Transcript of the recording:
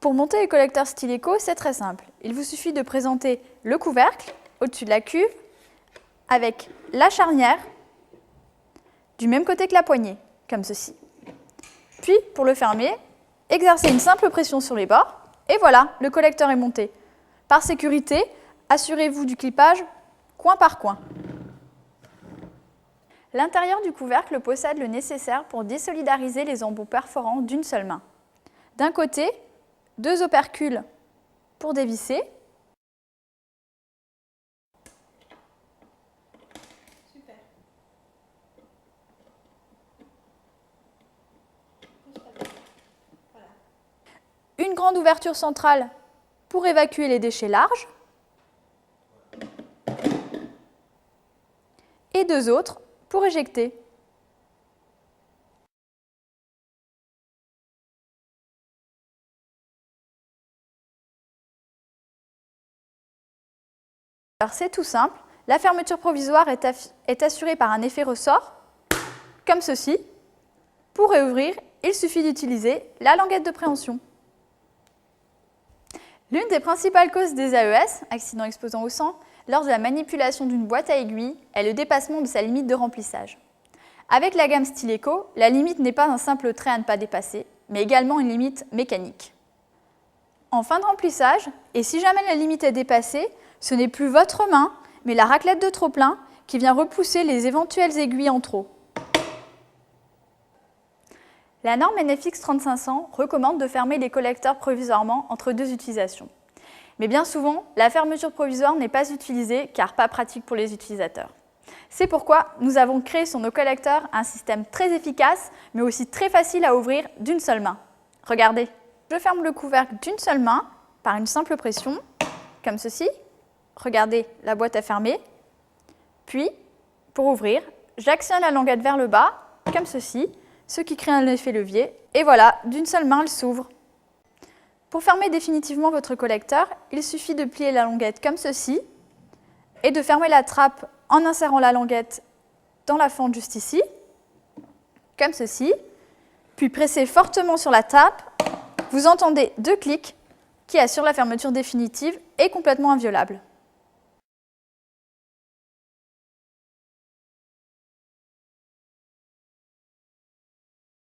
Pour monter les collecteurs Styleco, c'est très simple. Il vous suffit de présenter le couvercle au-dessus de la cuve avec la charnière du même côté que la poignée, comme ceci. Puis, pour le fermer, exercez une simple pression sur les bords et voilà, le collecteur est monté. Par sécurité, assurez-vous du clipage coin par coin. L'intérieur du couvercle possède le nécessaire pour désolidariser les embouts perforants d'une seule main. D'un côté, 2 opercules pour dévisser. Super. Voilà. Une grande ouverture centrale pour évacuer les déchets larges. Et 2 autres pour éjecter. Alors c'est tout simple, la fermeture provisoire est assurée par un effet ressort, comme ceci. Pour réouvrir, il suffit d'utiliser la languette de préhension. L'une des principales causes des AES, accidents exposants au sang, lors de la manipulation d'une boîte à aiguilles, est le dépassement de sa limite de remplissage. Avec la gamme Styleco, la limite n'est pas un simple trait à ne pas dépasser, mais également une limite mécanique. En fin de remplissage, et si jamais la limite est dépassée, ce n'est plus votre main, mais la raclette de trop-plein qui vient repousser les éventuelles aiguilles en trop. La norme NFX 3500 recommande de fermer les collecteurs provisoirement entre 2 utilisations. Mais bien souvent, la fermeture provisoire n'est pas utilisée car pas pratique pour les utilisateurs. C'est pourquoi nous avons créé sur nos collecteurs un système très efficace, mais aussi très facile à ouvrir d'une seule main. Regardez, je ferme le couvercle d'une seule main par une simple pression, comme ceci. Regardez, la boîte est fermée. Puis, pour ouvrir, j'actionne la languette vers le bas, comme ceci, ce qui crée un effet levier. Et voilà, d'une seule main, elle s'ouvre. Pour fermer définitivement votre collecteur, il suffit de plier la languette comme ceci et de fermer la trappe en insérant la languette dans la fente juste ici, comme ceci. Puis pressez fortement sur la trappe. Vous entendez 2 clics qui assurent la fermeture définitive et complètement inviolable.